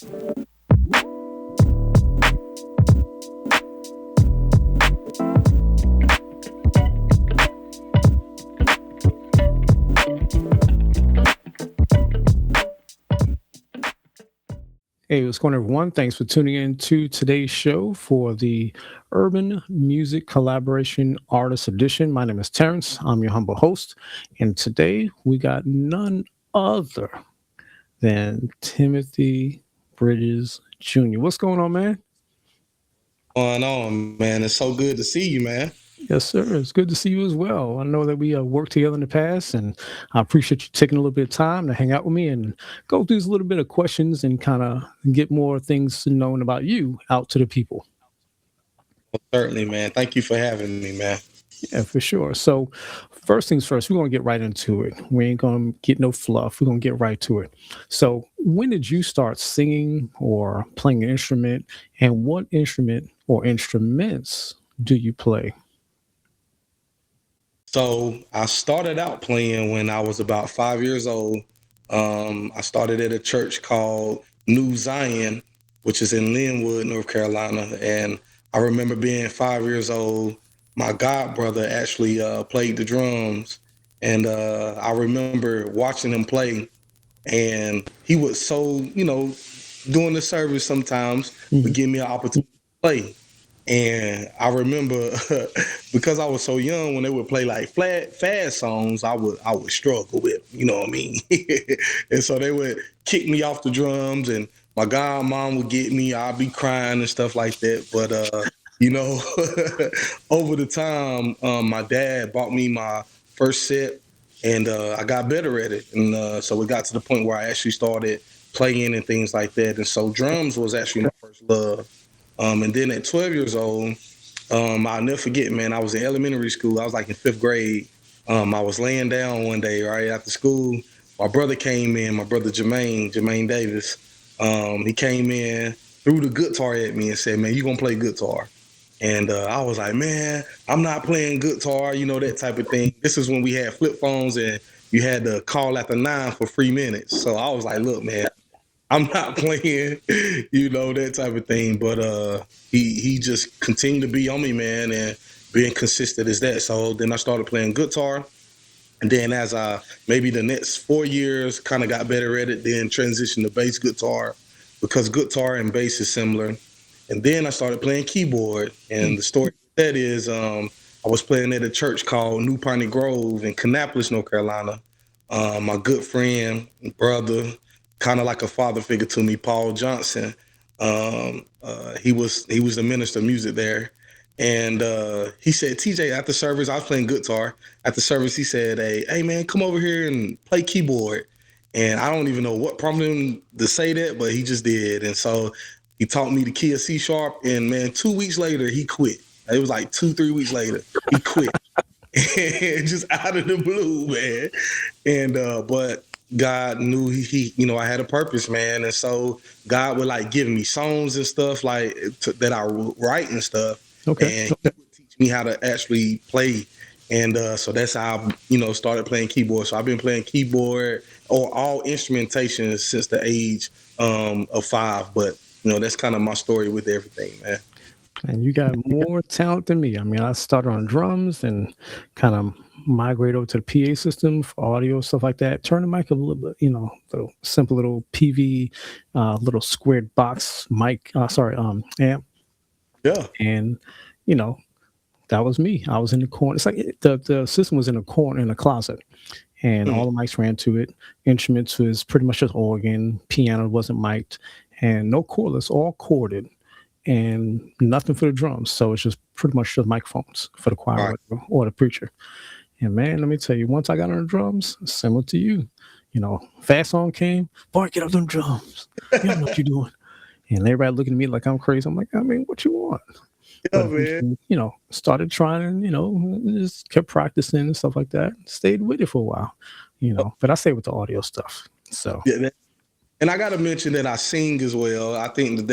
Hey, what's going on, everyone? Thanks for tuning in to today's show for the Urban Music Collaboration Artist Edition. My name is Terrence. I'm your humble host. And today we got none other than Timothy Bridges Jr. What's going on, man? Going on, man? It's so good to see you, man. Yes, sir. It's good to see you as well. I know that we worked together in the past, and I appreciate you taking a little bit of time to hang out with me and go through a little bit of questions and kind of get more things known about you out to the people. Well, certainly, man. Thank you for having me, man. Yeah, for sure. So, first things first, we're going to get right into it. We ain't going to get no fluff. We're going to get right to it. So, when did you start singing or playing an instrument? And what instrument or instruments do you play? So I started out playing when I was about 5 years old. I started at a church called New Zion, which is in Linwood, North Carolina. And I remember being 5 years old. My god brother actually played the drums. And I remember watching him play. And he would during the service sometimes would Mhm. give me an opportunity to play. And I remember because I was so young, when they would play like fast songs, I would struggle with, you know what I mean? And so they would kick me off the drums, and my godmom would get me. I'd be crying and stuff like that. But you know, over the time, my dad bought me my first set, and I got better at it. And so it got to the point where I actually started playing and things like that. And so drums was actually my first love. And then at 12 years old, I'll never forget, man, I was in elementary school. I was like in fifth grade. I was laying down one day right after school. My brother came in, my brother Jermaine Davis. He came in, threw the guitar at me and said, man, you going to play guitar. And I was like, man, I'm not playing guitar, that type of thing. This is when we had flip phones and you had to call after 9 for 3 minutes. So I was like, look, man, I'm not playing, that type of thing. But he just continued to be on me, man, and being consistent as that. So then I started playing guitar. And then as I maybe the next 4 years kind of got better at it, then transitioned to bass guitar because guitar and bass is similar. And then I started playing keyboard. And the story of that is I was playing at a church called New Piney Grove in Kannapolis, North Carolina. My good friend, brother, kind of like a father figure to me, Paul Johnson. He was the minister of music there. And he said, TJ, after service, I was playing guitar. After service, he said, hey man, come over here and play keyboard. And I don't even know what prompted him to say that, but he just did. And so he taught me the key of C sharp. And man, 2 weeks later, he quit. It was like 2, 3 weeks later, he quit. Just out of the blue, man. And but God knew I had a purpose, man. And so God would like give me songs and stuff like that I would write and stuff, Okay. and he would teach me how to actually play. And so that's how I started playing keyboard. So I've been playing keyboard or all instrumentation since the age of 5. But that's kind of my story with everything, man. And you got more talent than me. I mean, I started on drums and kind of migrate over to the PA system for audio, stuff like that. Turn the mic a little bit, little simple little PV, little squared box mic, amp. Yeah. And, you know, that was me. I was in the corner. It's like the system was in a corner in a closet, and Mhm. all the mics ran to it. Instruments was pretty much just organ, piano wasn't mic'd, and no cordless, all corded, and nothing for the drums. So it's just pretty much just microphones for the choir Right. or the preacher. And man, let me tell you, once I got on the drums, similar to you, fast song came, boy, get up them drums. You don't know what you're doing. And everybody looking at me like I'm crazy. I'm like, I mean, what you want? Yeah, But man. eventually, started trying and, just kept practicing and stuff like that. Stayed with it for a while. But I stay with the audio stuff. So, Yeah, and I got to mention that I sing as well. I think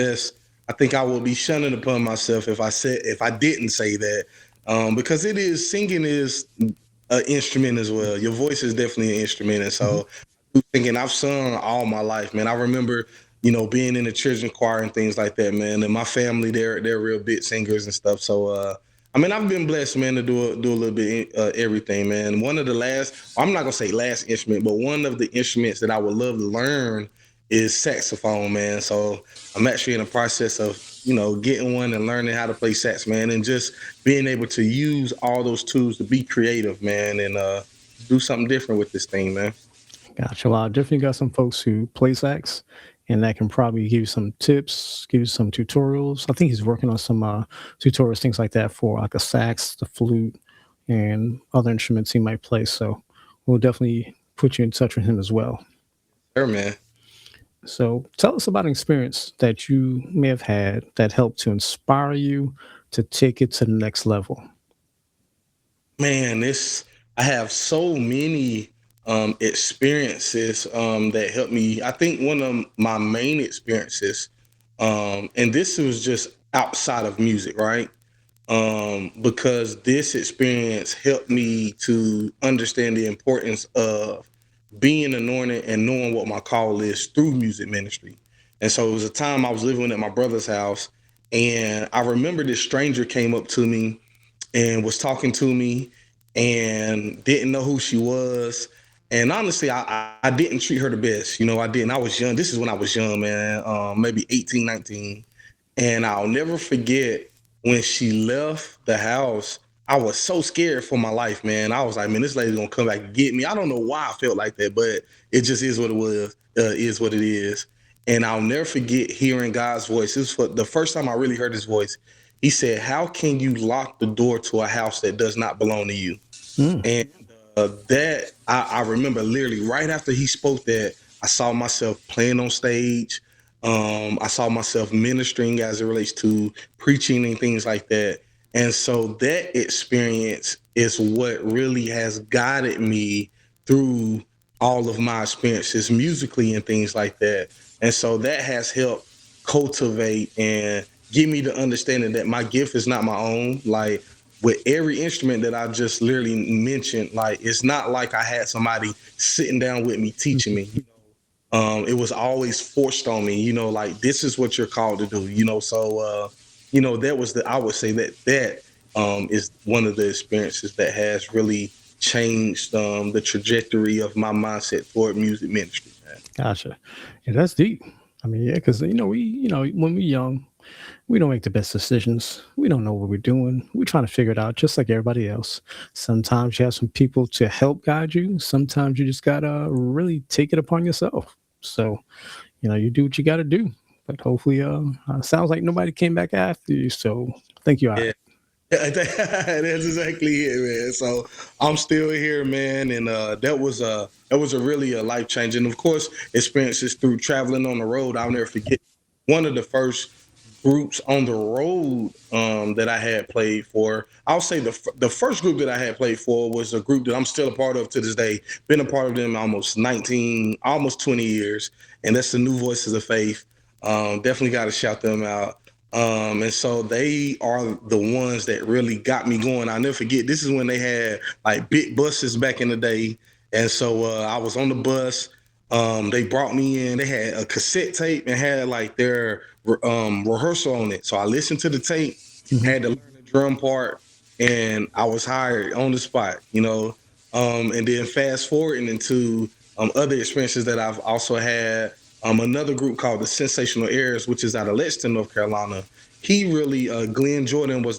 I think I would be shunning upon myself if I didn't say that, because singing is an instrument as well. Your voice is definitely an instrument, and mhm. so thinking I've sung all my life, man. I remember, being in the children's choir and things like that, man. And my family, they're real big singers and stuff. So, I mean, I've been blessed, man, to do a little bit everything, man. One of the I'm not gonna say last instrument, but one of the instruments that I would love to learn is saxophone, man. So I'm actually in the process of, getting one and learning how to play sax, man, and just being able to use all those tools to be creative, man, and do something different with this thing, man. Gotcha. Well, I definitely got some folks who play sax, and that can probably give you some tips, give you some tutorials. I think he's working on some tutorials, things like that for like a sax, the flute, and other instruments he might play. So we'll definitely put you in touch with him as well. Sure, man. So tell us about an experience that you may have had that helped to inspire you to take it to the next level. Man, this I have so many experiences that helped me. I think one of my main experiences, and this was just outside of music, right? Because this experience helped me to understand the importance of being anointed and knowing what my call is through music ministry. And so it was a time I was living at my brother's house, and I remember this stranger came up to me and was talking to me and didn't know who she was. And honestly, I didn't treat her the best. I didn't. I was young. This is when I was young, man, maybe 18, 19. And I'll never forget when she left the house. I was so scared for my life, man. I was like, man, this lady's gonna come back and get me. I don't know why I felt like that, but it just is what it was, is what it is. And I'll never forget hearing God's voice. This was for the first time I really heard his voice. He said, "How can you lock the door to a house that does not belong to you?" Mm, And that I remember literally right after he spoke that, I saw myself playing on stage. I saw myself ministering as it relates to preaching and things like that. And so that experience is what really has guided me through all of my experiences musically and things like that. And so that has helped cultivate and give me the understanding that my gift is not my own. Like with every instrument that I just literally mentioned, like it's not like I had somebody sitting down with me teaching me. It was always forced on me, like this is what you're called to do, so that was I would say that is one of the experiences that has really changed the trajectory of my mindset toward music ministry, man. gotcha. Yeah, that's deep. I mean, yeah, because when we're young, we don't make the best decisions. We don't know what we're doing. We're trying to figure it out just like everybody else. Sometimes you have some people to help guide you. Sometimes you just gotta really take it upon yourself. So, you do what you gotta do. But hopefully, sounds like nobody came back after you. So I think you're all Yeah. right. That's exactly it, man. So I'm still here, man, and that was a really a life changing, of course, experiences through traveling on the road. I'll never forget one of the first groups on the road that I had played for. I'll say the first group that I had played for was a group that I'm still a part of to this day. Been a part of them almost 19, almost 20 years, and that's the New Voices of Faith. Definitely got to shout them out. And so they are the ones that really got me going. I'll never forget. This is when they had like big buses back in the day, and so I was on the bus. They brought me in. They had a cassette tape and had like their rehearsal on it. So I listened to the tape, Mhm. had to learn the drum part, and I was hired on the spot. And then fast forwarding into other experiences that I've also had. Another group called the Sensational Airs, which is out of Lexington, North Carolina. He really, Glenn Jordan is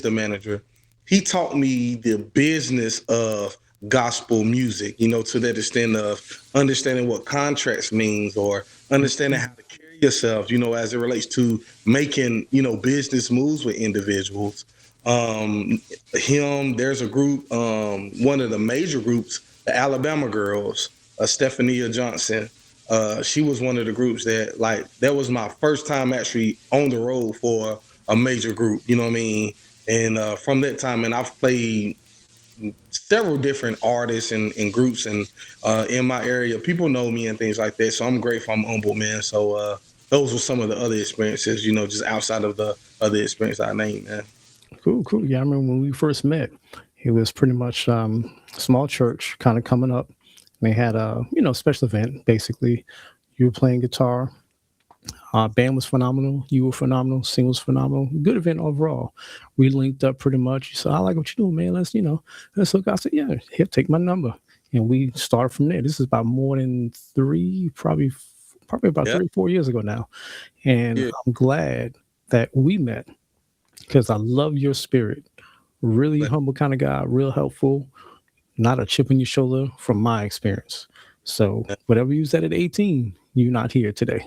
the manager. He taught me the business of gospel music, to that extent of understanding what contracts means or understanding how to carry yourself, as it relates to making, business moves with individuals. There's a group, one of the major groups, the Alabama Girls, Stephania Johnson. She was one of the groups that was my first time actually on the road for a major group, you know what I mean? And from that time, and I've played several different artists and groups and in my area. People know me and things like that. So I'm grateful, I'm humble, man. So those were some of the other experiences, just outside of the other experience I named, man. Cool, cool. Yeah, I remember when we first met. It was pretty much small church kind of coming up. They had a special event basically. You were playing guitar, Band was phenomenal. You were phenomenal. Sing was phenomenal. Good event overall. We linked up pretty much. You said, I like what you're doing, man. Let's hook. I said, yeah, here, take my number. And we started from there. This is about more than probably about Yeah, 3 or 4 years ago now. And yeah. I'm glad that we met because I love your spirit. Really But humble kind of guy, real helpful, not a chip on your shoulder from my experience. So whatever you said at 18, you're not here today.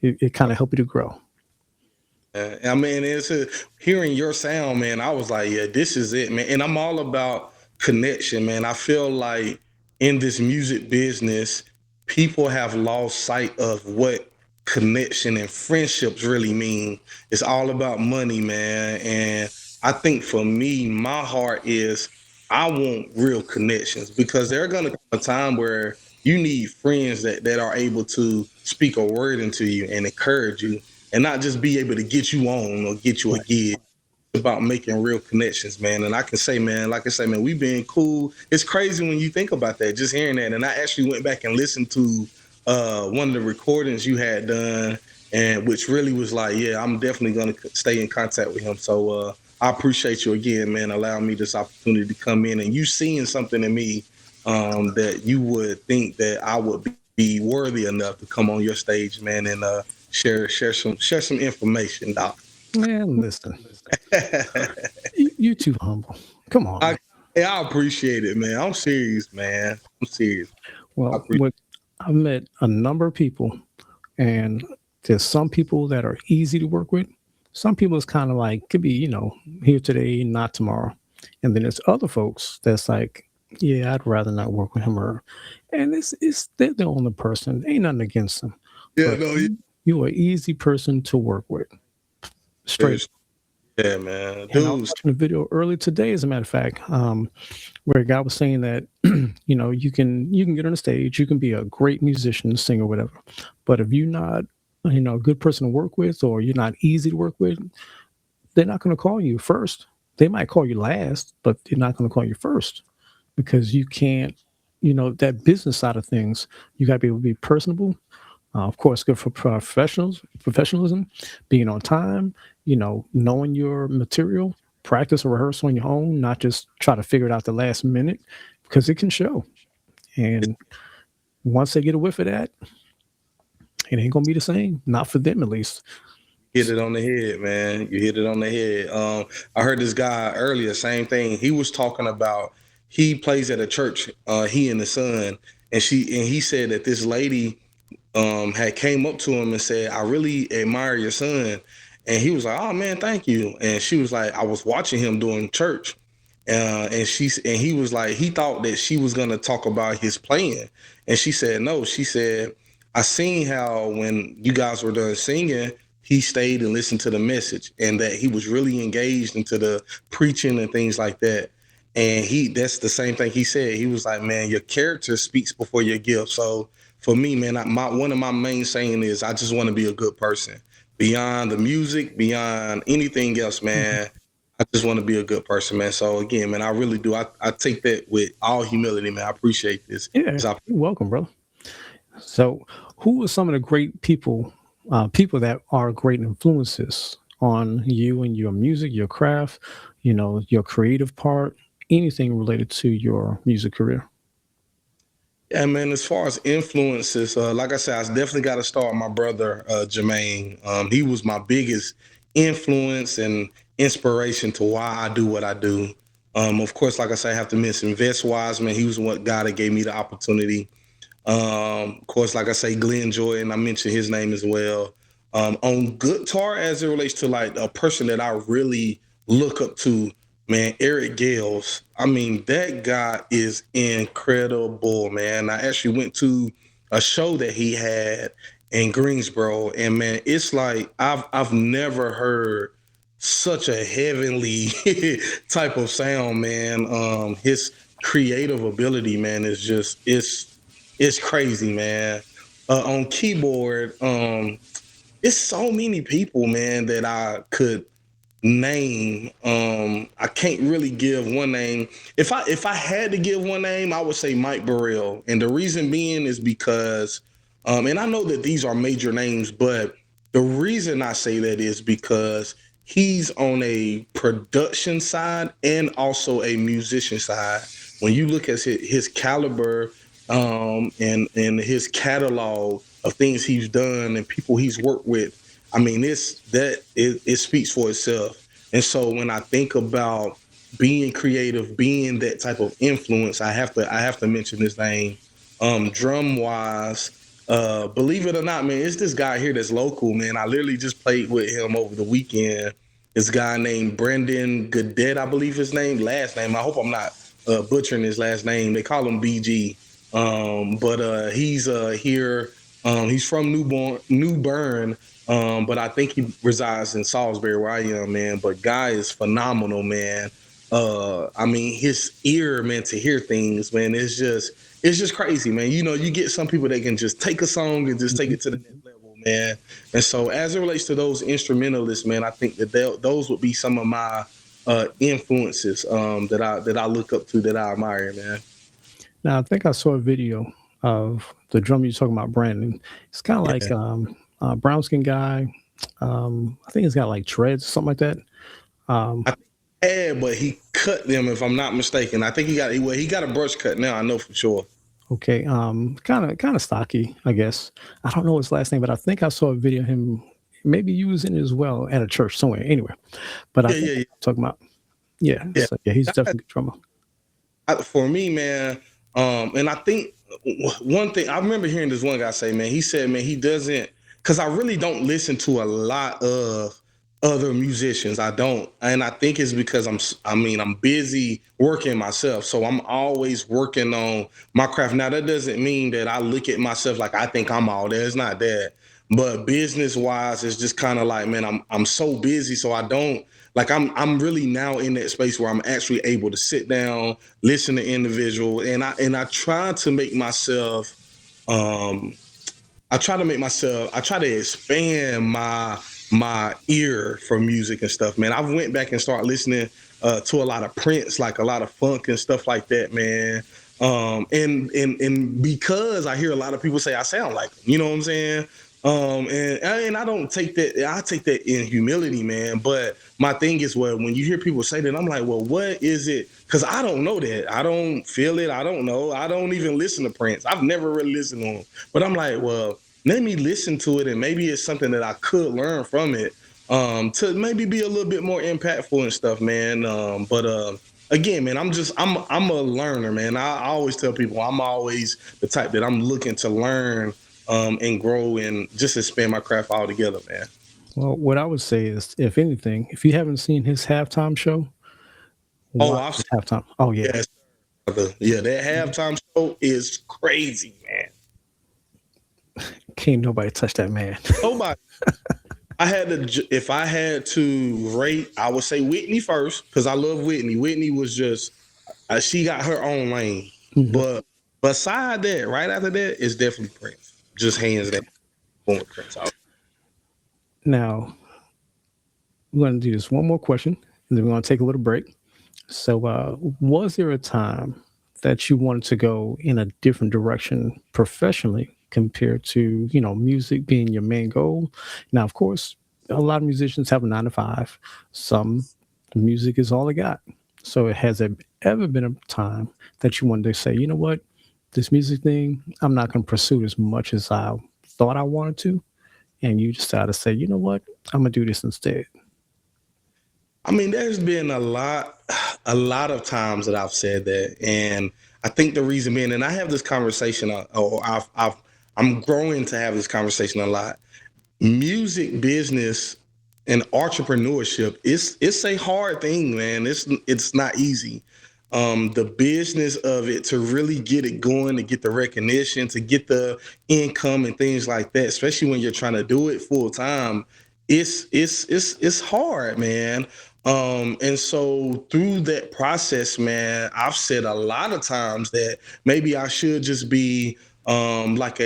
It kind of helped you to grow. I mean, hearing your sound, man. I was like, yeah, this is it, man. And I'm all about connection, man. I feel like in this music business, people have lost sight of what connection and friendships really mean. It's all about money, man. And I think for me, my heart is I want real connections because there are gonna come a time where you need friends that are able to speak a word into you and encourage you and not just be able to get you on or get you a Right. gig. It's about making real connections, man. And I can say, man, like I say, man, we've been cool. It's crazy when you think about that, just hearing that. And I actually went back and listened to one of the recordings you had done, and which really was like, yeah, I'm definitely gonna stay in contact with him. So I appreciate you again, man, allowing me this opportunity to come in and you seeing something in me that you would think that I would be worthy enough to come on your stage, man, and share some information, doc. Man, listen, you too humble. Come on, I man. yeah, I appreciate it, man. I'm serious, man. I'm serious. I Well, appreciate I've met a number of people, and there's some people that are easy to work with. Some people is kind of like could be, here today, not tomorrow. And then there's other folks that's like, yeah, I'd rather not work with him or, and it's they're the only person. Ain't nothing against them, yeah, but no, you are an easy person to work with, straight. yeah, man. And I was Dudes, watching a video early today, as a matter of fact, where a guy was saying that you can get on the stage, you can be a great musician, singer, whatever, but if you're not a good person to work with, or you're not easy to work with, they're not going to call you first. They might call you last, but they're not going to call you first because you can't. That business side of things, you got to be able to be personable, of course, good for professionalism, being on time, knowing your material, practice or rehearse on your own, not just try to figure it out the last minute because it can show. And once they get a whiff of that, it ain't gonna be the same. Not for them at least. hit it on the head, man. You hit it on the head. I heard this guy earlier, same thing. He was talking about he plays at a church, he and the son, and he said that this lady had came up to him and said, "I really admire your son," and he was like, "Oh man, thank you." And she was like, "I was watching him doing church." And he was like, he thought that she was gonna talk about his playing, and she said no. She said, "I seen how when you guys were done singing, he stayed and listened to the message, and that he was really engaged into the preaching and things like that." And that's the same thing he said. He was like, "Man, your character speaks before your gift." So for me, man, one of my main saying is I just want to be a good person beyond the music, beyond anything else, Mhm. man. I just want to be a good person, man. So again, man, I really do. I take that with all humility, man. I appreciate this. Yeah, you're welcome, brother. So, who are some of the great people that are great influences on you and your music, your craft, your creative part, anything related to your music career? Yeah, man. As far as influences, like I said, I definitely got to start with my brother Jermaine. He was my biggest influence and inspiration to why I do what I do. Of course, like I said, I have to mention Vess Wiseman. He was what guy that gave me the opportunity. Of course, like I say, Glenn Jordan, I mentioned his name as well. On guitar, as it relates to like a person that I really look up to, man, Eric Gales. I mean, that guy is incredible, man. I actually went to a show that he had in Greensboro, and man, it's like I've never heard such a heavenly type of sound, man. His creative ability, man, is just it's crazy, man. On keyboard, it's so many people, man, that I could name. I can't really give one name. If I had to give one name, I would say Mike Burrell, and the reason being is because, and I know that these are major names, but the reason I say that is because he's on a production side and also a musician side. When you look at his caliber and his catalog of things he's done and people he's worked with, I mean, it speaks for itself. And so when I think about being creative, being that type of influence, I have to mention his name. Drum wise, believe it or not, man, it's this guy here that's local, man. I literally just played with him over the weekend. This guy named Brendan Godet, I believe his last name. I hope I'm not butchering his last name. They call him BG. But he's here. He's from New Bern, but I think he resides in Salisbury, where I am, man. But guy is phenomenal, man. I mean, his ear, man, to hear things, man, it's just crazy, man. You know, you get some people that can just take a song and just take it to the next level, man. And so, as it relates to those instrumentalists, man, I think that those would be some of my influences that I look up to, that I admire, man. Now, I think I saw a video of the drummer you're talking about, Brandon. It's kind of like Yeah. brown skin guy. I think he's got like dreads or something like that. Um, I think he had, but he cut them, if I'm not mistaken. I think he got a brush cut now. I know for sure. okay. Kind of stocky, I guess. I don't know his last name, but I think I saw a video of him maybe using it as well at a church somewhere. Anyway, but I Yeah, think yeah, I'm talking about, yeah. yeah. So yeah, he's Yeah. definitely a good drummer. For me, man, and I think one thing I remember hearing this one guy say, man, he said, man, he doesn't, because I really don't listen to a lot of other musicians. I don't, and I think it's because I'm busy working myself, so I'm always working on my craft. Now that doesn't mean that I look at myself like I think I'm all there. It's not that. But business wise, it's just kind of like, man, I'm so busy, so I don't like I'm really now in that space where I'm actually able to sit down, listen to individual, and I try to make myself um I try to expand my ear for music and stuff, man. I went back and started listening to a lot of Prince, like a lot of funk and stuff like that, man. And because I hear a lot of people say I sound like him, you know what I'm saying? And I don't take that. I take that in humility, man. But my thing is, well, when you hear people say that, I'm like, well, what is it? Because I don't know that. I don't feel it. I don't know. I don't even listen to Prince. I've never really listened to him. But I'm like, well, let me listen to it, and maybe it's something that I could learn from it, to maybe be a little bit more impactful and stuff, man. But again, man, I'm a learner, man. I always tell people I'm always the type that I'm looking to learn and grow and just expand my craft altogether, man. Well, what I would say is, if anything, if you haven't seen his halftime show, Oh, watch I've his seen, halftime. Oh yeah, yes, brother. Yeah, that halftime show is crazy, man. can't nobody touch that man. Nobody. If I had to rate, I would say Whitney first because I love Whitney. Whitney was just, she got her own lane. Mhm. But beside that, right after that, it's definitely Prince. Just hands down, going with Prince. Now we're going to do this one more question, and then we're going to take a little break. So, was there a time that you wanted to go in a different direction professionally compared to, music being your main goal? Now, of course, a lot of musicians have a 9 to 5. Some music is all they got. So, has there ever been a time that you wanted to say, you know what, this music thing, I'm not going to pursue it as much as I thought I wanted to? And you decided to say, you know what, I'm going to do this instead. I mean, there's been a lot of times that I've said that, and I think the reason being, and I have this conversation, I'm growing to have this conversation a lot. Music business and entrepreneurship, it's a hard thing, man. It's not easy. The business of it, to really get it going, to get the recognition, to get the income and things like that, especially when you're trying to do it full time, it's hard, man. And so through that process, man, I've said a lot of times that maybe I should just be like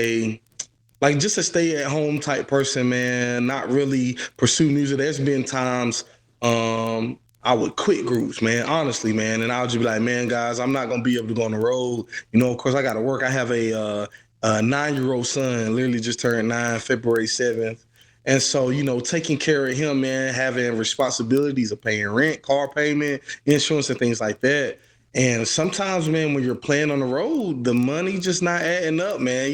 just a stay at home type person, man, not really pursue music. There's been times I would quit groups, man, honestly, man, and I would just be like, man, guys, I'm not gonna be able to go on the road. You know, of course, I got to work. I have a 9-year-old son, literally just turned 9, February 7th. And so, taking care of him, man, having responsibilities of paying rent, car payment, insurance, and things like that. And sometimes, man, when you're playing on the road, the money just not adding up, man.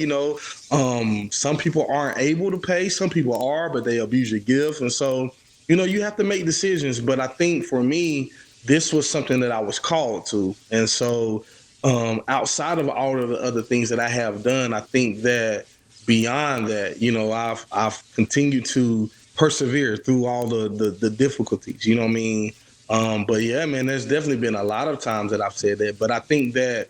Some people aren't able to pay, some people are, but they abuse your gifts. And so, you have to make decisions. But I think for me, this was something that I was called to. And so, outside of all of the other things that I have done, I think that beyond that, I've continued to persevere through all the difficulties. You know what I mean? But yeah, man, there's definitely been a lot of times that I've said that. But I think that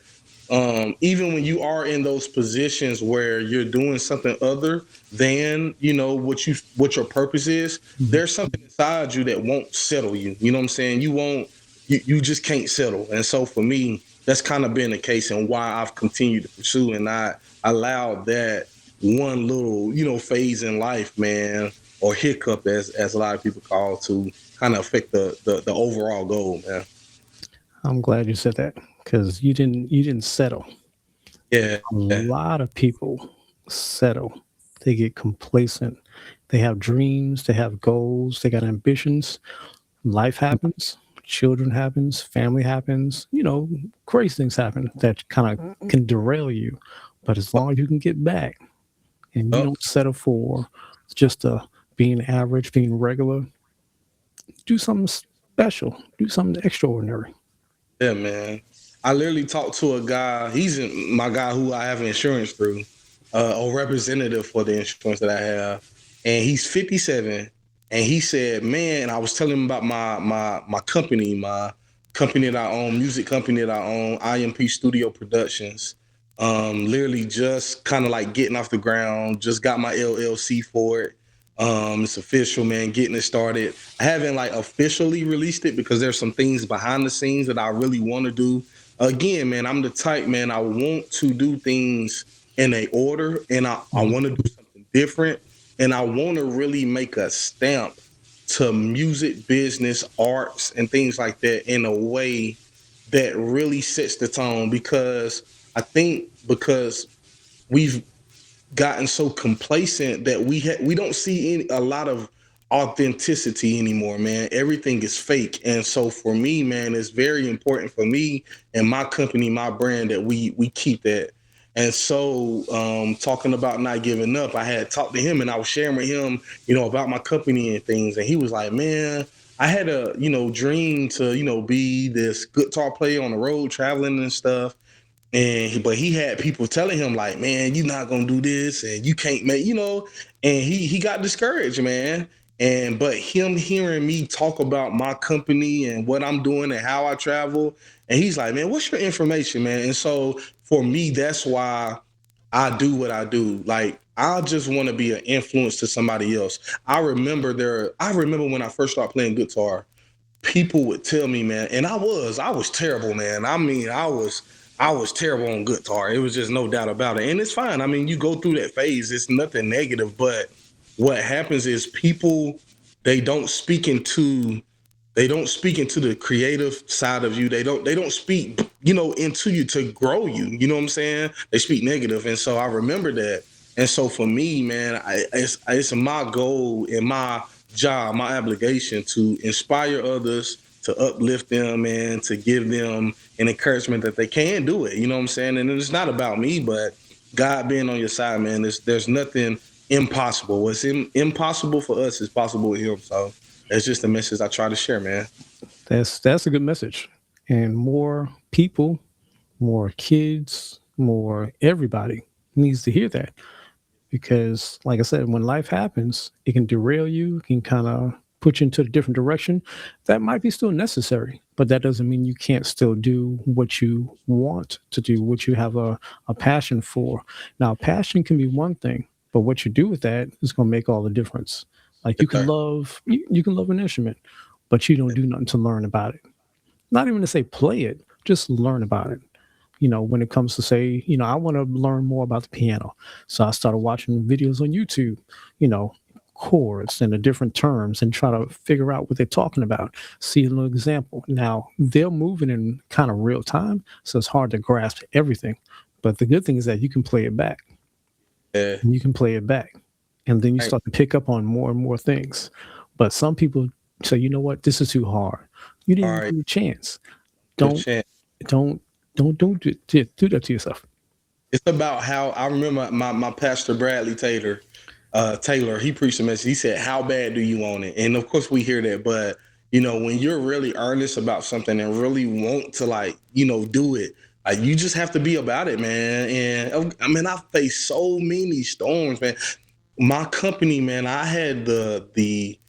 even when you are in those positions where you're doing something other than what your purpose is, there's something inside you that won't settle you. You know what I'm saying? You just can't settle. And so for me, that's kind of been the case, and why I've continued to pursue and not allowed that one little phase in life, man, or hiccup, as a lot of people call, to kind of affect the overall goal, man. I'm glad you said that because you didn't settle. Yeah, A yeah, lot of people settle. They get complacent. They have dreams, they have goals, they got ambitions. Life happens, children happens, family happens, crazy things happen that kind of can derail you. But as long as you can get back and you oh, don't settle for just being average, being regular, do something special, do something extraordinary. yeah, man. I literally talked to a guy. My guy who I have insurance through, a representative for the insurance that I have, and he's 57. And he said, "Man," I was telling him about my company that I own, music company that I own, IMP Studio Productions. Literally just kind of like getting off the ground. Just got my LLC for it. It's official, man. Getting it started. I haven't like officially released it because there's some things behind the scenes that I really want to do. Again, man, I'm the type, man. I want to do things in a order, and I Mhm. want to do something different, and I want to really make a stamp to music, business, arts, and things like that in a way that really sets the tone. Because I think because we've gotten so complacent that we don't see a lot of authenticity anymore, man. Everything is fake. And so for me, man, it's very important for me and my company, my brand, that we keep that. And so talking about not giving up, I had talked to him and I was sharing with him, about my company and things. And he was like, "Man, I had a, dream to, be this guitar player on the road traveling and stuff." But he had people telling him like, "Man, you're not gonna do this, and you can't make," and he got discouraged, man. And but him hearing me talk about my company and what I'm doing and how I travel, and he's like, "Man, what's your information, man?" And so for me, that's why I do what I do. Like, I just want to be an influence to somebody else. I remember when I first started playing guitar, people would tell me, man, and I was terrible, man. I mean, I was terrible on guitar. It was just no doubt about it. And it's fine. I mean, you go through that phase. It's nothing negative, but what happens is people they don't speak into they don't speak into the creative side of you. They don't speak, into you to grow you. You know what I'm saying? They speak negative. And so I remember that. And so for me, man, it's my goal and my job, my obligation to inspire others, to uplift them, and to give them an encouragement that they can do it. You know what I'm saying? And it's not about me, but God being on your side, man. There's nothing impossible. What's impossible for us is possible with Him. So that's just the message I try to share, man. That's a good message. And more people, more kids, more everybody needs to hear that because, like I said, when life happens, it can derail you, it can kind of put you into a different direction. That might be still necessary, but that doesn't mean you can't still do what you want to do, what you have a passion for. Now, passion can be one thing, but what you do with that is going to make all the difference. Like Yes, sir. you can love an instrument, but you don't do nothing to learn about it. Not even to say play it, just learn about it. When it comes to say, I want to learn more about the piano. So I started watching videos on YouTube, you know, chords and the different terms and try to figure out what they're talking about. See a little example. Now they're moving in kind of real time, so it's hard to grasp everything. But the good thing is that you can play it back Yeah. and you can play it back. and then you Right. start to pick up on more and more things. But some people say, you know what, this is too hard. You All didn't right. give it a chance. Good Don't chance. don't don't do that to yourself. It's about how I remember my pastor Bradley Taylor. Taylor, he preached a message. He said, "How bad do you want it?" And of course, we hear that, but when you're really earnest about something and really want to do it, like you just have to be about it, man. And I mean, I faced so many storms, man. My company, man, I had the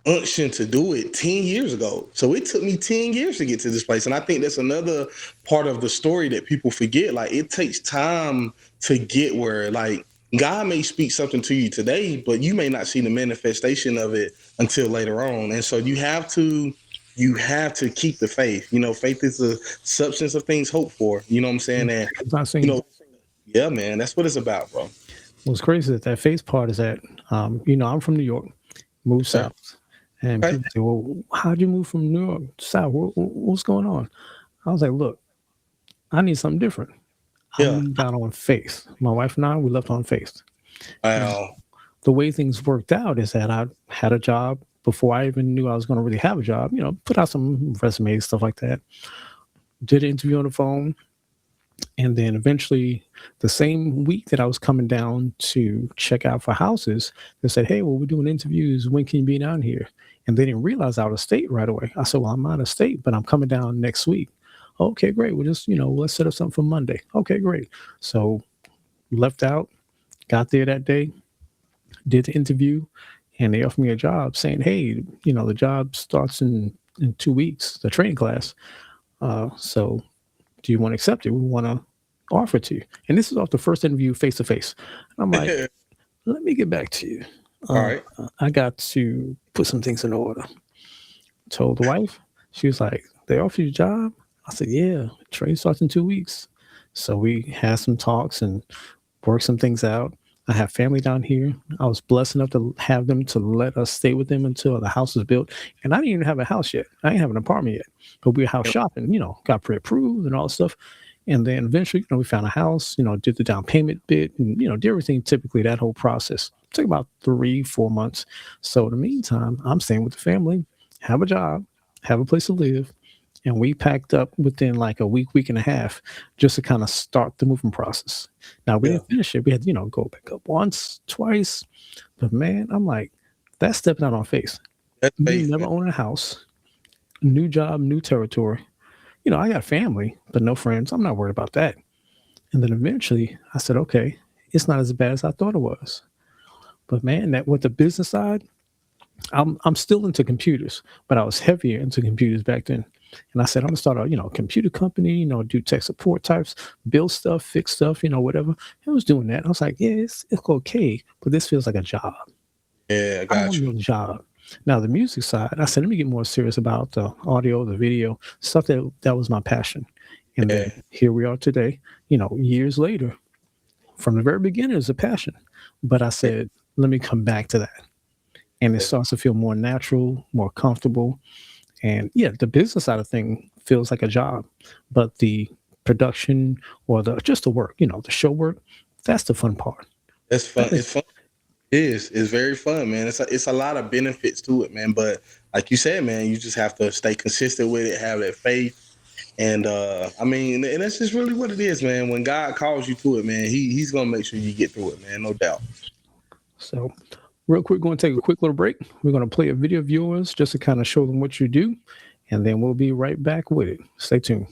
unction to do it 10 years ago. So it took me 10 years to get to this place. And I think that's another part of the story that people forget. Like it takes time to get where God may speak something to you today, but you may not see the manifestation of it until later on. And so you have to keep the faith. Faith is the substance of things hoped for. You know what I'm saying? And It's not you saying know, yeah, man, that's what it's about, bro. what's crazy is that face part is that I'm from New York, moved Okay. south, and Okay. people say, "Well, how'd you move from New York to south? What's going on?" I was like, "Look, I need something different. I Yeah. moved out on faith. My wife and I, we left on faith. Now, Wow. the way things worked out is that I had a job before I even knew I was going to really have a job. Put out some resumes, stuff like that. Did an interview on the phone, and then eventually, the same week that I was coming down to check out for houses, they said, "Hey, well, we're doing interviews. When can you be down here?" And they didn't realize I was out of state right away. I said, "Well, I'm out of state, but I'm coming down next week." Okay, great. We'll just, let's set up something for Monday. Okay, great. So left out, got there that day, did the interview, and they offered me a job saying, "Hey, the job starts in 2 weeks, the training class. So do you want to accept it? We want to offer it to you." And this is off the first interview face to face. I'm like, let me get back to you. All right. I got to put some things in order. Told the wife, she was like, "They offered you a job?" I said, "Yeah, training starts in 2 weeks." So we had some talks and worked some things out. I have family down here. I was blessed enough to have them to let us stay with them until the house was built. And I didn't even have a house yet. I didn't have an apartment yet. But we were house shopping, got pre-approved and all that stuff. And then eventually, we found a house, did the down payment bit and, did everything typically that whole process. It took about 3-4 months. So in the meantime, I'm staying with the family, have a job, have a place to live. And we packed up within like a week and a half just to kind of start the moving process. Now we Yeah. didn't finish it. We had, go back up once, twice. But man, I'm like, that's stepping out on faith. That's Me faith, never man. own a house, new job, new territory. I got family, but no friends. I'm not worried about that. And then eventually I said, okay, it's not as bad as I thought it was. But man, that with the business side, I'm still into computers, but I was heavier into computers back then. And I said, I'm gonna start a, computer company, do tech support types, build stuff, fix stuff, whatever. I was doing that. I was like, yeah, it's okay, but this feels like a job. Yeah, I I don't got want to you. do a job. Now the music side, I said, let me get more serious about the audio, the video, stuff that was my passion. And Yeah. then here we are today, years later. From the very beginning, it was a passion. But I said, let me come back to that. And it Yeah. starts to feel more natural, more comfortable. And yeah, the business side of thing feels like a job, but the production or the work, the show work, that's the fun part. That's fun. That is It's fun. It is. It's very fun, man. It's a lot of benefits to it, man. But like you said, man, you just have to stay consistent with it, have that faith. And I mean, and that's just really what it is, man. When God calls you to it, man, he's gonna make sure you get through it, man. No doubt. so. Real quick, going to take a quick little break. We're going to play a video of yours just to kind of show them what you do, and then we'll be right back with it. Stay tuned.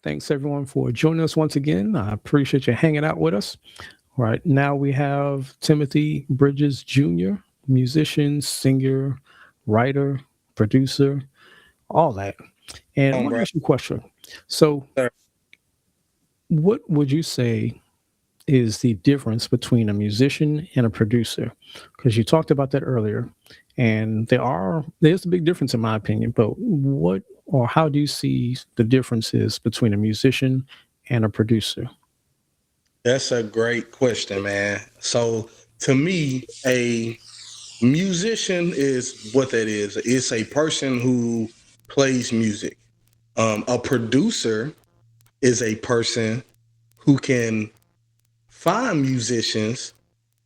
Thanks everyone for joining us once again. I appreciate you hanging out with us. All right, now we have Timothy Bridges Jr., musician, singer, writer, producer, all that. And I want to Bro. ask you a question. So, Sir. what would you say is the difference between a musician and a producer? Because you talked about that earlier, and there's a big difference in my opinion. But what or how do you see the differences between a musician and a producer? That's a great question, man. So to me, a musician is what that is. It's a person who plays music. A producer is a person who can find musicians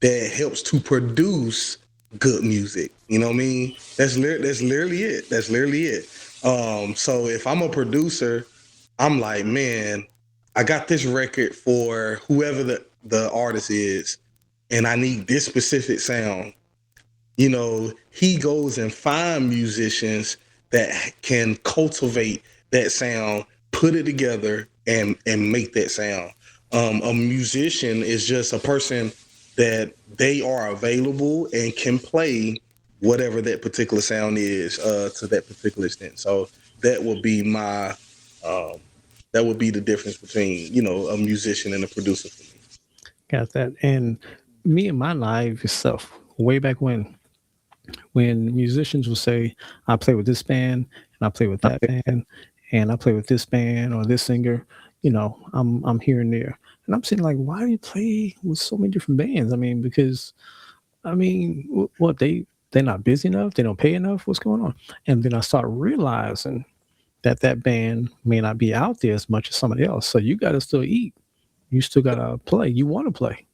that helps to produce good music. You know what I mean? That's literally it. That's literally it. So if I'm a producer, I'm like, man, I got this record for whoever the artist is, and I need this specific sound. He goes and find musicians that can cultivate that sound, put it together, and make that sound. A musician is just a person that they are available and can play whatever that particular sound is to that particular extent. So that would be my that would be the difference between a musician and a producer for me. Got that. And me and my live stuff, way back when musicians will say, I play with this band and I play with that band and I play with this band or this singer, I'm here and there. And I'm saying like, why do you play with so many different bands? I mean, because what they're not busy enough, they don't pay enough, what's going on? And then I start realizing that band may not be out there as much as somebody else. So you gotta still eat. You still gotta play. You want to play.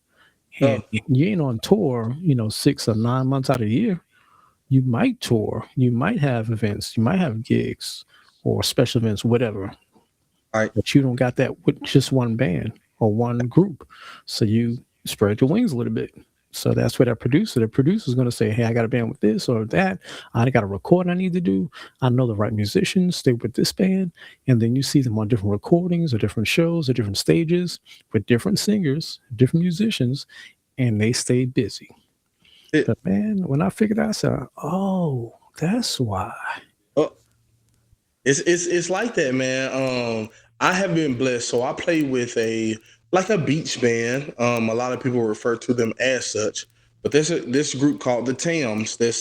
And So you ain't on tour, 6 or 9 months out of the year. You might tour, you might have events, you might have gigs or special events, whatever, all right. but you don't got that with just one band or one group. So you spread your wings a little bit. So that's where the producer is going to say, hey, I got a band with this or that. I got a recording I need to do. I know the right musicians, stay with this band. And then you see them on different recordings or different shows or different stages with different singers, different musicians, and they stay busy. It, But man, when I figured out, I said, "Oh, that's why." uh, it's like that, man. I have been blessed. So I play with a beach band. A lot of people refer to them as such, but there's this group called the Tams. They're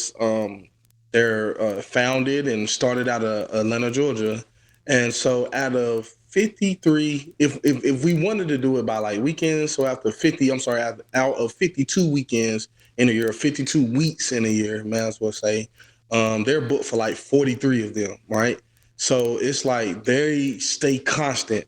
founded and started out of Atlanta, Georgia, and so out of 53, if we wanted to do it by like weekends, so after 50, I'm sorry, out of 52 weekends in a year, 52 weeks in a year, may as well say, they're booked for like 43 of them, right? So it's like they stay constant.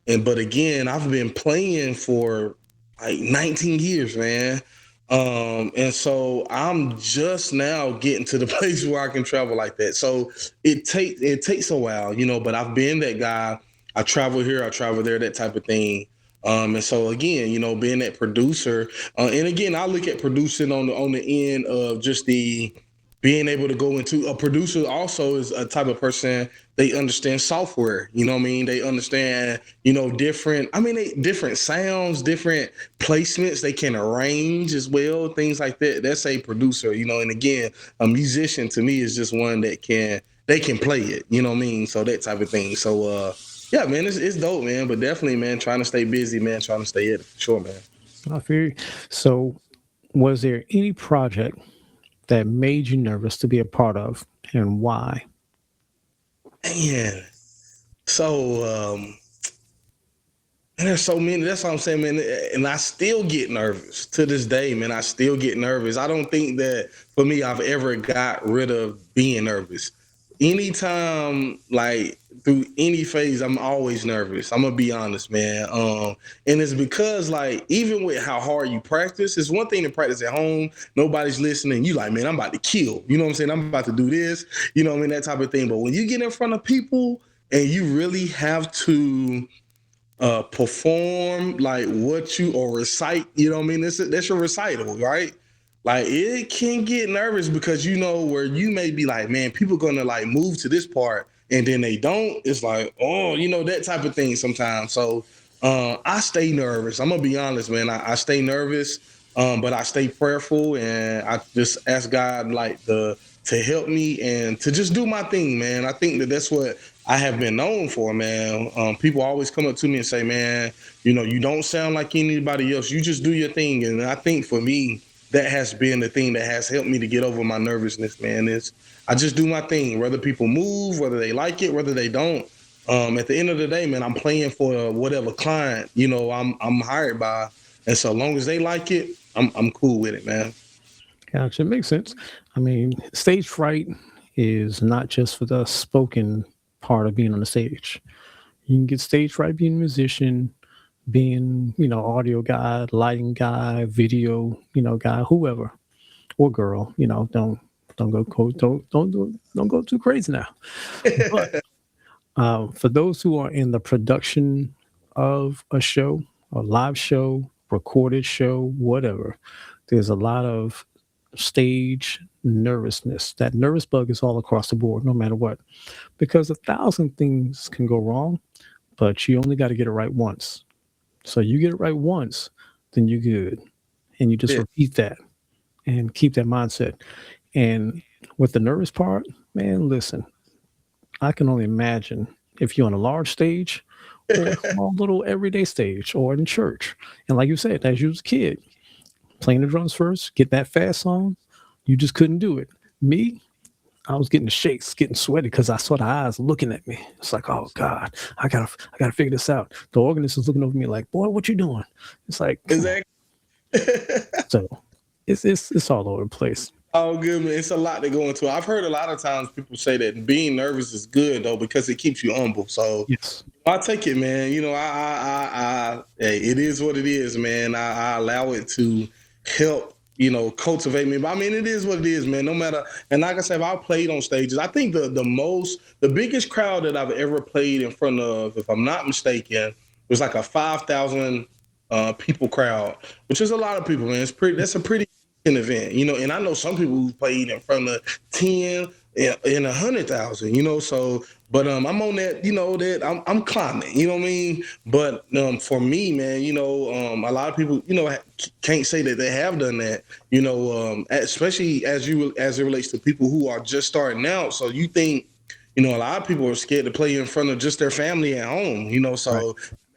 But again, I've been playing for like 19 years, man. And so I'm just now getting to the place where I can travel like that. So it takes a while, but I've been that guy. I travel here, I travel there, that type of thing. And so again, being that producer, and again, I look at producing on the end of just the being able to go into a producer also is a type of person. They understand software, you know what I mean? They understand, different sounds, different placements. They can arrange as well, things like that. That's a producer, and again, a musician to me is just one they can play it, you know what I mean? So that type of thing. So yeah, man, it's dope, man. But definitely, man, trying to stay busy, man, trying to stay at it for sure, man. I feel you. So, was there any project that made you nervous to be a part of, and why? Man. So and there's so many. That's what I'm saying, man. And I still get nervous to this day, man. I still get nervous. I don't think that for me, I've ever got rid of being nervous. Anytime, like through any phase, I'm always nervous. I'm gonna be honest, man. And it's because, like, even with how hard you practice, it's one thing to practice at home. Nobody's listening. You like, man, I'm about to kill. You know what I'm saying? I'm about to do this. You know what I mean? That type of thing. But when you get in front of people and you really have to perform like what you or recite, you know what I mean? That's your recital, right? Like it can get nervous because where you may be like, man, people gonna like move to this part and then they don't, it's like, oh, that type of thing sometimes. So I stay nervous. I'm gonna be honest, man. I stay nervous, but I stay prayerful, and I just ask God to help me and to just do my thing, man. I think that's what I have been known for, man. People always come up to me and say, man, you don't sound like anybody else. You just do your thing. And I think for me, that has been the thing that has helped me to get over my nervousness, man. Is I just do my thing, whether people move, whether they like it, whether they don't. At the end of the day, man, I'm playing for whatever client, I'm hired by. And so long as they like it, I'm cool with it, man. Gotcha. It makes sense. I mean, stage fright is not just for the spoken part of being on the stage. You can get stage fright being a musician, being, audio guy, lighting guy, video, guy, whoever or girl, don't go too crazy now. But for those who are in the production of a show, a live show, recorded show, whatever, there's a lot of stage nervousness. That nervous bug is all across the board, no matter what, because 1,000 things can go wrong, but you only got to get it right once. So you get it right once, then you're good. And you just Yeah. repeat that and keep that mindset. And with the nervous part, man, listen, I can only imagine if you're on a large stage or a small little everyday stage or in church. And like you said, as you was a kid, playing the drums first, get that fast song, you just couldn't do it. Me, I was getting the shakes, getting sweaty because I saw the eyes looking at me. It's like, oh God, I gotta figure this out. The organist is looking over me like, boy, what you doing? It's like, come on. Exactly. So it's all over the place. Oh, good, man. It's a lot to go into. I've heard a lot of times people say that being nervous is good though because it keeps you humble. So Yes. I take it, man. Hey, it is what it is, man. I allow it to help, cultivate me. But I mean, it is what it is, man. No matter, and like I said, I've played on stages. I think the biggest crowd that I've ever played in front of, if I'm not mistaken, was like a 5,000 people crowd, which is a lot of people, man. That's a pretty an event, and I know some people who played in front of 10 and 100,000, so, but I'm on that, that I'm climbing, you know what I mean? But for me, man, a lot of people, can't say that they have done that, especially as it relates to people who are just starting out. So you think, a lot of people are scared to play in front of just their family at home, so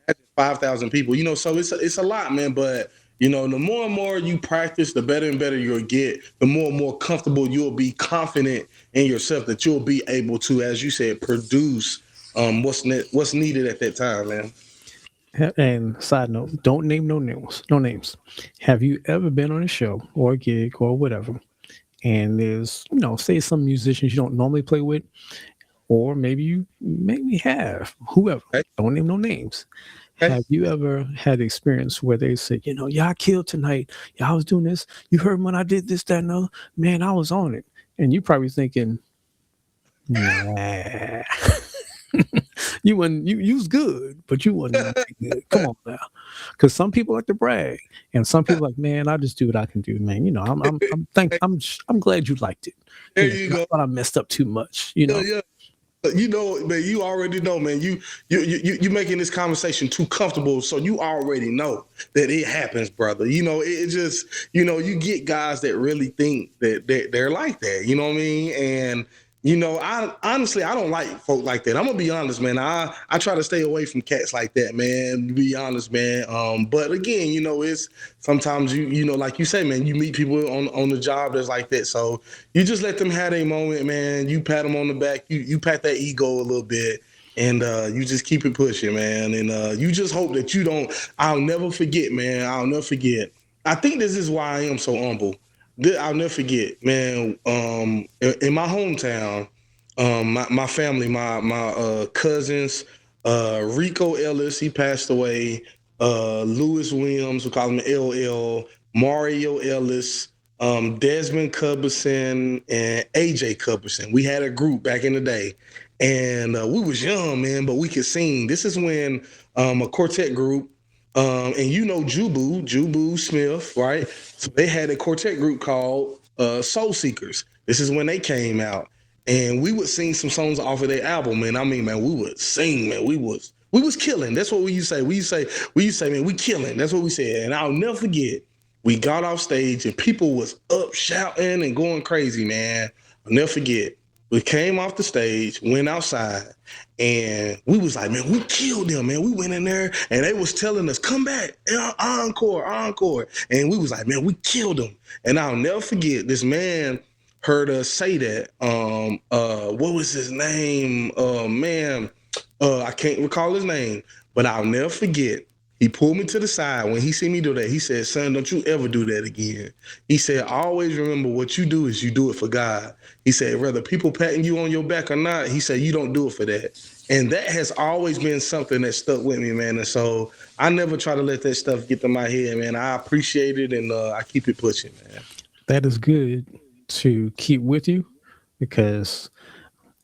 right. 5,000 people, so it's a lot, man, but the more and more you practice, the better and better you'll get. The more and more comfortable you'll be, confident in yourself that you'll be able to, as you said, produce what's needed at that time, man. And side note, don't name no names. No names. Have you ever been on a show or a gig or whatever, and there's, say some musicians you don't normally play with, or maybe you maybe have whoever. Okay. Don't name no names. Okay. Have you ever had the experience where they said, yeah, I killed tonight. Yeah, I was doing this. You heard when I did this, that, and other. Man, I was on it. And you probably thinking, nah. you was good, but you wasn't that good. Come on now. Because some people like to brag. And some people like, man, I just do what I can do, man. I'm glad you liked it. There you go. I thought I messed up too much, Yeah. Man, you already know, man. You making this conversation too comfortable, so you already know that it happens, brother. It just, you get guys that really think that they're like that. You know what I mean? And I honestly don't like folk like that. I'm gonna be honest, man. I try to stay away from cats like that, man. To be honest, man. But again, it's sometimes you like you say, man, you meet people on the job that's like that. So you just let them have their moment, man. You pat them on the back, you pat that ego a little bit, and you just keep it pushing, man. And you just hope that you don't. I'll never forget, man. I'll never forget. I think this is why I am so humble. I'll never forget, man. In my hometown, my family, my cousins, Rico Ellis, he passed away. Lewis Williams, we call him LL. Mario Ellis, Desmond Culberson, and AJ Culberson. We had a group back in the day, and we was young, man, but we could sing. This is when a quartet group. And Jubu Smith, right? So they had a quartet group called Soul Seekers. This is when they came out. and we would sing some songs off of their album. And I mean, man, we would sing, man. We was killing. That's what we used to say. We used to say, man, we killing. That's what we said. And I'll never forget. We got off stage and people was up shouting and going crazy, man. I'll never forget. We came off the stage, went outside, and we was like, man, we killed them, man. We went in there and they was telling us, come back, encore, encore. And we was like, man, we killed them. And I'll never forget, this man heard us say that. What was his name? I can't recall his name, but I'll never forget. He pulled me to the side when he see me do that. He said, son, don't you ever do that again. He said, always remember what you do is you do it for God. He said, whether people patting you on your back or not, he said, you don't do it for that. And that has always been something that stuck with me, man. And so I never try to let that stuff get to my head, man. I appreciate it, and I keep it pushing, man. That is good to keep with you, because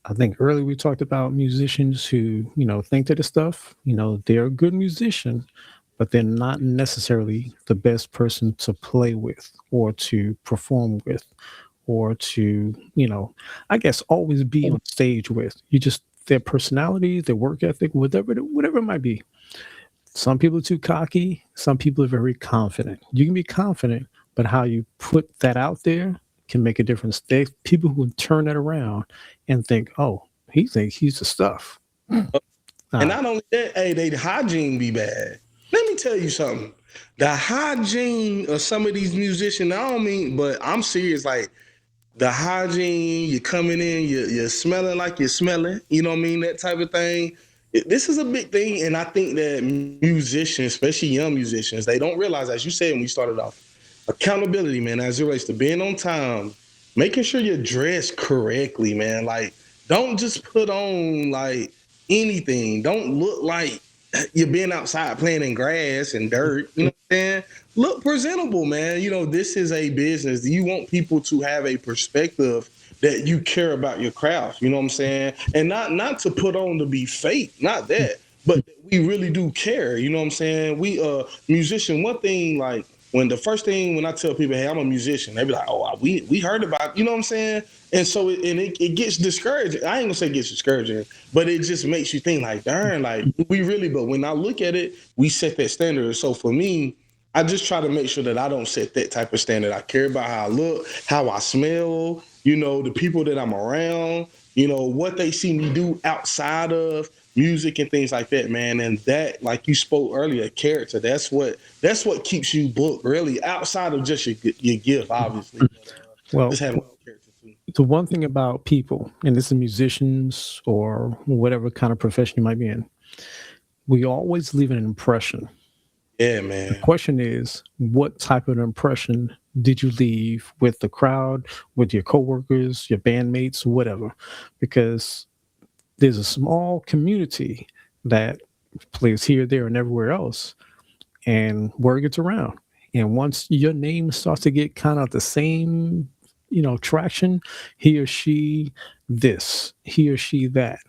I think earlier we talked about musicians who, think to the stuff, they're a good musician, but they're not necessarily the best person to play with or to perform with or to, I guess always be on stage with. You just, their personality, their work ethic, whatever it might be. Some people are too cocky. Some people are very confident. You can be confident, but how you put that out there can make a difference. There's people who turn that around and think, oh, he thinks he's the stuff. And not only that, hey, the hygiene be bad. Let me tell you something. The hygiene of some of these musicians, I don't mean, but I'm serious, like the hygiene, you're coming in, you're smelling like you're smelling, you know what I mean? That type of thing. This is a big thing. And I think that musicians, especially young musicians, they don't realize, as you said when we started off, accountability, man, as it relates to being on time, making sure you're dressed correctly, man. Like, don't just put on like anything. Don't look like you're being outside playing in grass and dirt. You know what I'm saying? Look presentable, man. This is a business. You want people to have a perspective that you care about your craft. You know what I'm saying? And not to put on to be fake, not that, but we really do care. You know what I'm saying? We musician, one thing, like, when I tell people, hey, I'm a musician, they be like, oh, we heard about it. You know what I'm saying? And so it gets discouraging. I ain't gonna say it gets discouraging, but it just makes you think like, darn, like but when I look at it, we set that standard. So for me, I just try to make sure that I don't set that type of standard. I care about how I look, how I smell, the people that I'm around, what they see me do outside of music and things like that, man. And that, like you spoke earlier, character, that's what keeps you booked, really, outside of just your gift, obviously. Well, just having character too. The one thing about people, and this is musicians or whatever kind of profession you might be in, we always leave an impression. Yeah, man. The question is, what type of impression did you leave with the crowd, with your coworkers, your bandmates, whatever? Because there's a small community that plays here, there, and everywhere else, and word gets around. And once your name starts to get kind of the same, traction, he or she this, he or she that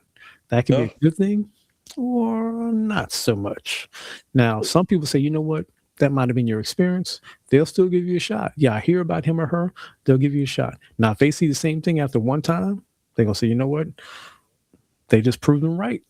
can be a good thing or not so much. Now, some people say, you know what? That might have been your experience. They'll still give you a shot. Yeah, I hear about him or her. They'll give you a shot. Now, if they see the same thing after one time, they're going to say, you know what? They just proved them right.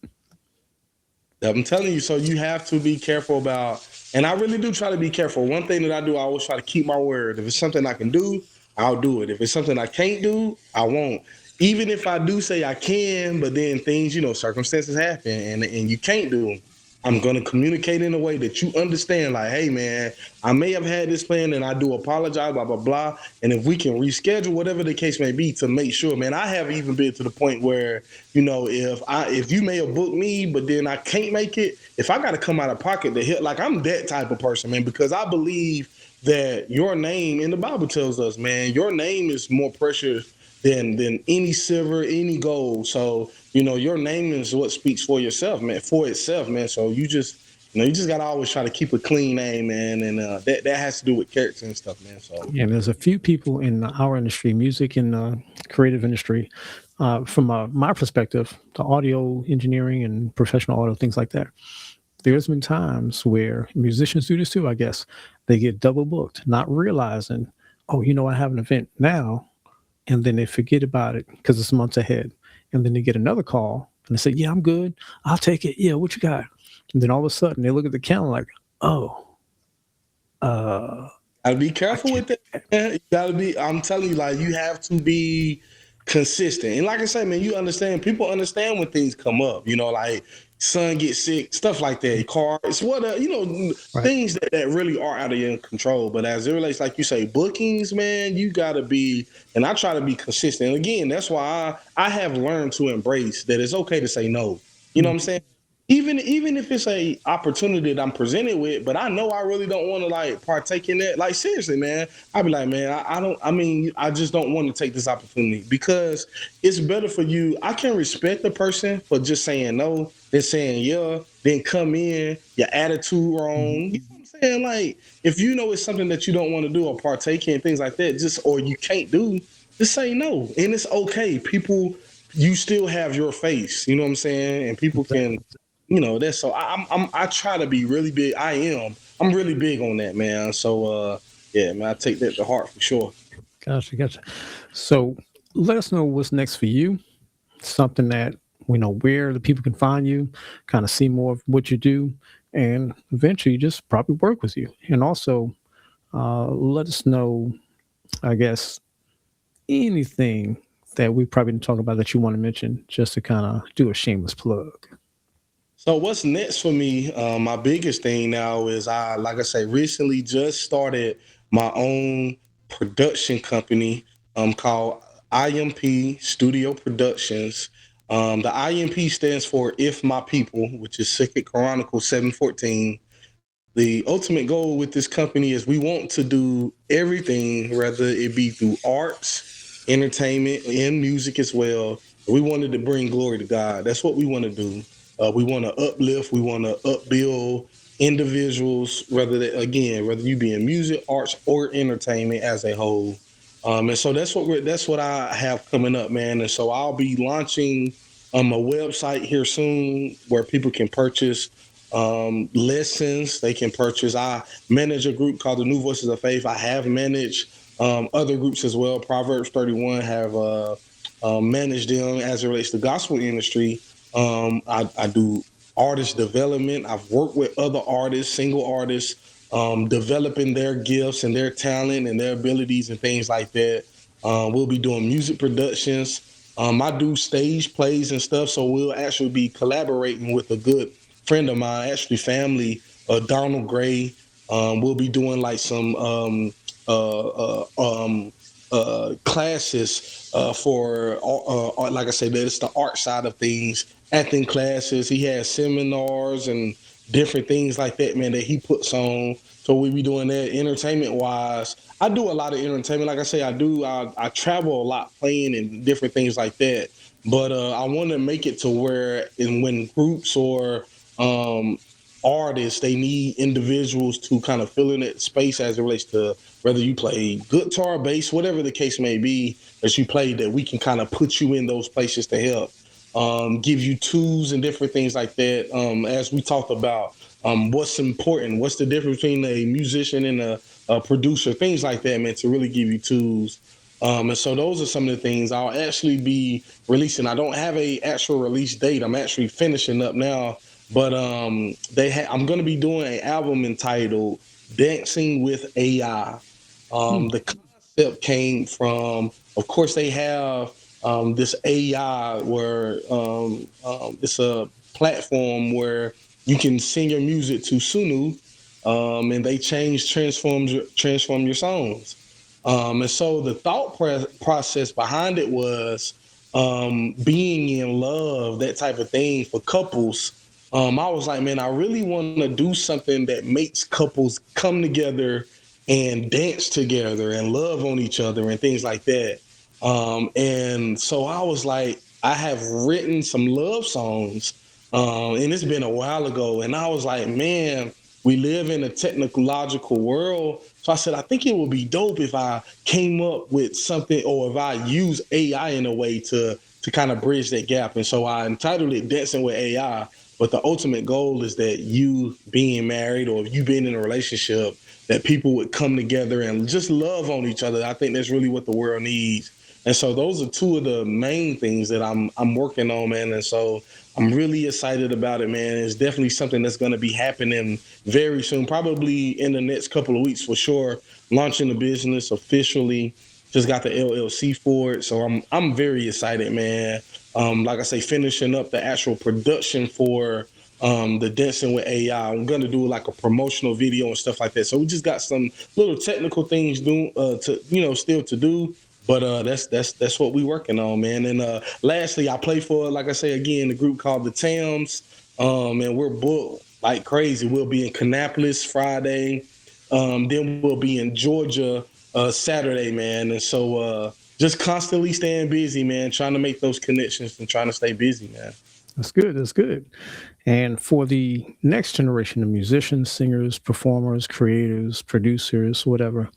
I'm telling you, so you have to be careful about, and I really do try to be careful. One thing that I do, I always try to keep my word. If it's something I can do, I'll do it. If it's something I can't do, I won't. Even if I do say I can, but then things, circumstances happen and you can't do them, I'm going to communicate in a way that you understand, like, hey, man, I may have had this plan and I do apologize, blah, blah, blah. And if we can reschedule, whatever the case may be, to make sure, man, I have even been to the point where, if you may have booked me, but then I can't make it, if I got to come out of pocket to help, like, I'm that type of person, man, because I believe that your name, and the Bible tells us, man, your name is more precious than any silver, any gold. So, your name is what speaks for yourself, man, for itself, man. So you just got to always try to keep a clean name, man. And that has to do with character and stuff, man. So, yeah, there's a few people in our industry, music and creative industry, from my perspective, the audio engineering and professional audio, things like that. There's been times where musicians do this too, I guess. They get double booked, not realizing, oh, I have an event now. and then they forget about it because it's months ahead. And then they get another call and they say, "Yeah, I'm good. I'll take it. Yeah, what you got?" And then all of a sudden they look at the calendar like, "Oh, uh, Gotta be I careful can't." with that, man. You gotta be. I'm telling you, like you have to be consistent. And like I said, man, you understand. People understand when things come up. You know, like son gets sick, stuff like that. Car, it's what Right. things that really are out of your control. But as it relates, like you say, bookings, man, you gotta be. And I try to be consistent. And again, that's why I have learned to embrace that it's okay to say no. You know what I'm Mhm. saying? Even if it's a opportunity that I'm presented with, but I know I really don't want to like partake in that. Like seriously, man, I'd be like, man, I don't. I mean, I just don't want to take this opportunity because it's better for you. I can respect the person for just saying no than saying yeah, then come in your attitude Mhm. wrong. You know what I'm saying? Like if you know it's something that you don't want to do or partake in things like that, just or you can't do, just say no, and it's okay. People, you still have your face. You know what I'm saying? And people can, Exactly. that's so I try to be really big. I'm really big on that, man. So yeah, man, I take that to heart for sure. Gotcha, gotcha. So let us know what's next for you. Something that we know where the people can find you, kind of see more of what you do, and eventually just probably work with you. And also let us know, I guess, anything that we probably didn't talk about that you want to mention, just to kind of do a shameless plug. So what's next for me? My biggest thing now is like I say, recently just started my own production company called IMP Studio Productions. The IMP stands for If My People, which is Circuit Chronicle 714. The ultimate goal with this company is we want to do everything, whether it be through arts, entertainment, and music as well. We wanted to bring glory to God. That's what we want to do. We want to uplift, we want to upbuild individuals, whether you be in music, arts, or entertainment as a whole. And so that's what I have coming up, man. And so I'll be launching a website here soon where people can purchase lessons. They can purchase. I manage a group called the New Voices of Faith. I have managed other groups as well. Proverbs 31 have managed them as it relates to gospel industry. I do artist development. I've worked with other artists, single artists, developing their gifts and their talent and their abilities and things like that. We'll be doing music productions. I do stage plays and stuff, so we'll actually be collaborating with a good friend of mine, actually family, Donald Gray. We'll be doing like some classes for, like I said, that it's the art side of things, acting classes. He has seminars and different things like that, man, that he puts on. So we'll be doing that entertainment wise. I do a lot of entertainment. Like I say, I travel a lot playing and different things like that. But I want to make it to where, and when groups or um, artists, they need individuals to kind of fill in that space as it relates to whether you play guitar, bass, whatever the case may be that you play, that we can kind of put you in those places to help, give you tools and different things like that. As we talked about, what's important, what's the difference between a musician and a producer, things like that, man, to really give you tools. And so those are some of the things I'll actually be releasing. I don't have a actual release date. I'm actually finishing up now, but I'm going to be doing an album entitled "Dancing with AI." Hmm. The concept came from, of course, they have this AI where it's a platform where you can send your music to Sunu, and they transform your songs. And so the process behind it was being in love, that type of thing for couples. I was like, man, I really want to do something that makes couples come together and dance together and love on each other and things like that. And so I was like, I have written some love songs, and it's been a while ago. And I was like, man, we live in a technological world. So I said, I think it would be dope if I came up with something, or if I use AI in a way to kind of bridge that gap. And so I entitled it Dancing with AI. But the ultimate goal is that you being married or you being in a relationship, that people would come together and just love on each other. I think that's really what the world needs. And so those are two of the main things that I'm working on, man. And so I'm really excited about it, man. It's definitely something that's going to be happening very soon, probably in the next couple of weeks for sure. Launching the business officially. Just got the LLC for it, so I'm very excited, man. Like I say, finishing up the actual production for the Dancing with AI. I'm gonna do like a promotional video and stuff like that. So we just got some little technical things still to do. But that's what we working on, man. And lastly, I play for, like I say again, the group called the Tams, and we're booked like crazy. We'll be in Kannapolis Friday, then we'll be in Georgia Saturday, man. And so just constantly staying busy, man, trying to make those connections and trying to stay busy, man. That's good. That's good. And for the next generation of musicians, singers, performers, creators, producers, whatever,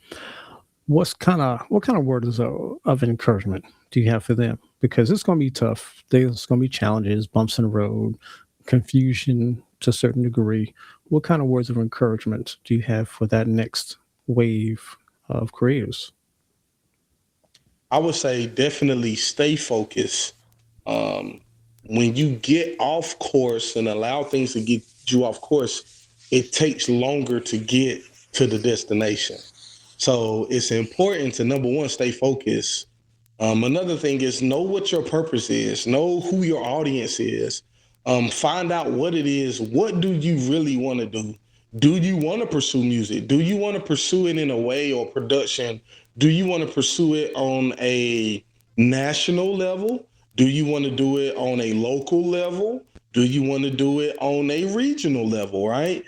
what kind of words of encouragement do you have for them? Because it's going to be tough. There's going to be challenges, bumps in the road, confusion to a certain degree. What kind of words of encouragement do you have for that next wave of creators? I would say definitely stay focused. Um, when you get off course and allow things to get you off course, it takes longer to get to the destination. So it's important to number one, stay focused. Another thing is know what your purpose is, know who your audience is, find out what it is. What do you really want to do? Do you want to pursue music? Do you want to pursue it in a way or production? Do you want to pursue it on a national level? Do you want to do it on a local level? Do you want to do it on a regional level, right?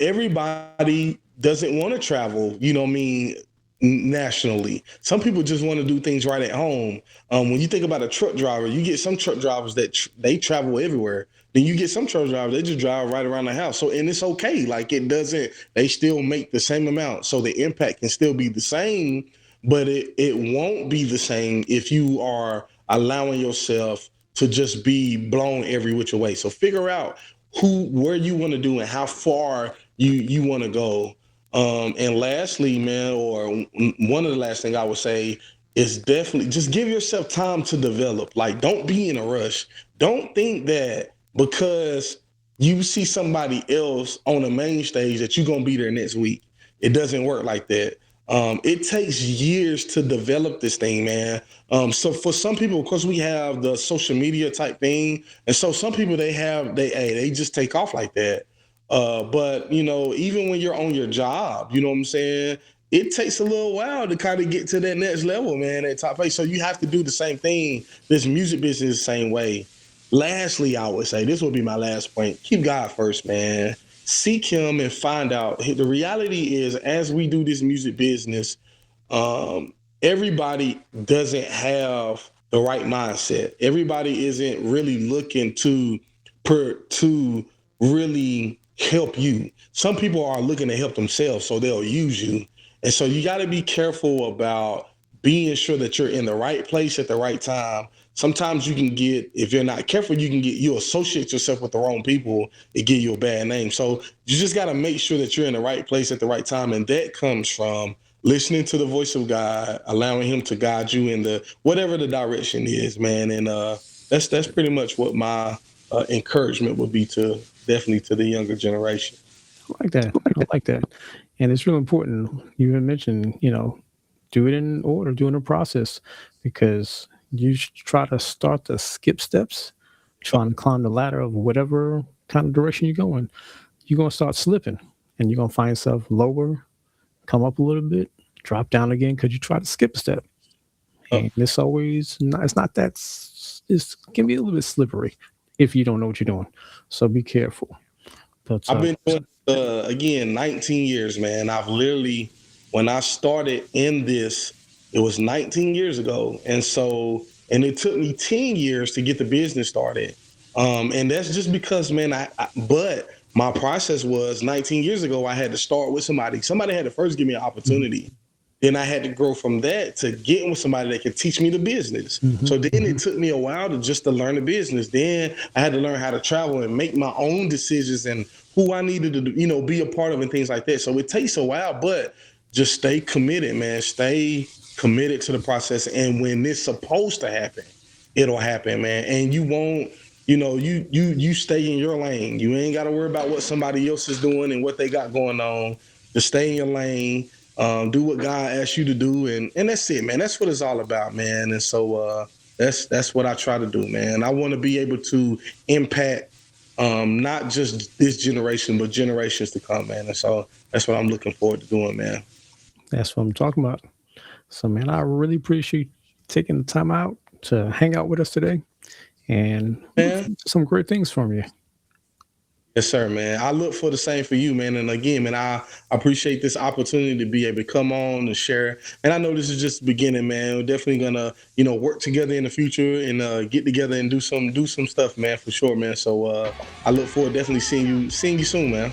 Everybody doesn't want to travel, what I mean, nationally. Some people just want to do things right at home. When you think about a truck driver, you get some truck drivers that they travel everywhere. Then you get some truck drivers, they just drive right around the house. So, and it's okay. Like they still make the same amount. So the impact can still be the same, but it won't be the same if you are allowing yourself to just be blown every which way. So figure out where you want to do and how far you want to go. And lastly, man, or one of the last thing I would say is definitely just give yourself time to develop. Like, don't be in a rush. Don't think that because you see somebody else on the main stage that you're gonna be there next week. It doesn't work like that. It takes years to develop this thing, man. So for some people, of course, we have the social media type thing, and so some people they just take off like that. But even when you're on your job, you know what I'm saying? It takes a little while to kind of get to that next level, man, at top place. So you have to do the same thing. This music business is the same way. Lastly, I would say, this would be my last point. Keep God first, man. Seek him and find out. The reality is, as we do this music business, everybody doesn't have the right mindset. Everybody isn't really looking to really help you. Some people are looking to help themselves, so they'll use you. And so you got to be careful about being sure that you're in the right place at the right time. Sometimes you can get, if you're not careful, you associate yourself with the wrong people, it give you a bad name. So you just got to make sure that you're in the right place at the right time. And that comes from listening to the voice of God, allowing him to guide you in the whatever the direction is, man. And that's pretty much what my encouragement would be to definitely to the younger generation. I like that. I like that. And it's really important. You even mentioned, do it in order, do it in a process, because you try to start to skip steps, trying to climb the ladder of whatever kind of direction you're going, you're going to start slipping and you're going to find yourself lower, come up a little bit, drop down again because you try to skip a step. And it's always not, it's not that, it can be a little bit slippery if you don't know what you're doing. So be careful. But I've been doing again 19 years, man. I've literally, when I started in this, it was 19 years ago, and it took me 10 years to get the business started. And that's just because, man, but my process was 19 years ago. I had to start with somebody. Somebody had to first give me an opportunity. Then I had to grow from that to getting with somebody that could teach me the business. So then it took me a while to learn the business. Then I had to learn how to travel and make my own decisions and who I needed to, be a part of and things like that. So it takes a while, but just stay committed, man. Stay committed to the process. And when it's supposed to happen, it'll happen, man. And you won't, you stay in your lane. You ain't got to worry about what somebody else is doing and what they got going on. Just stay in your lane. Do what God asks you to do, and that's it, man. That's what it's all about, man. And so that's what I try to do, man. I want to be able to impact not just this generation, but generations to come, man. And so that's what I'm looking forward to doing, man. That's what I'm talking about. So, man, I really appreciate you taking the time out to hang out with us today and look Man. forward to some great things from you. Yes, sir, man. I look for the same for you, man. And again, man, I appreciate this opportunity to be able to come on and share. And I know this is just the beginning, man. We're definitely gonna, work together in the future and get together and do some stuff, man, for sure, man. So I look forward to definitely seeing you soon, man.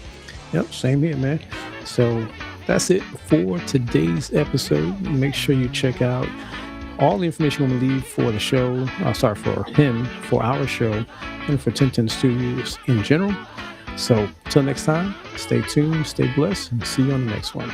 Yep, same here, man. So that's it for today's episode. Make sure you check out all the information I'm going to leave for the show, for him, for our show, and for Tintin Studios in general. So, till next time, stay tuned, stay blessed, and see you on the next one.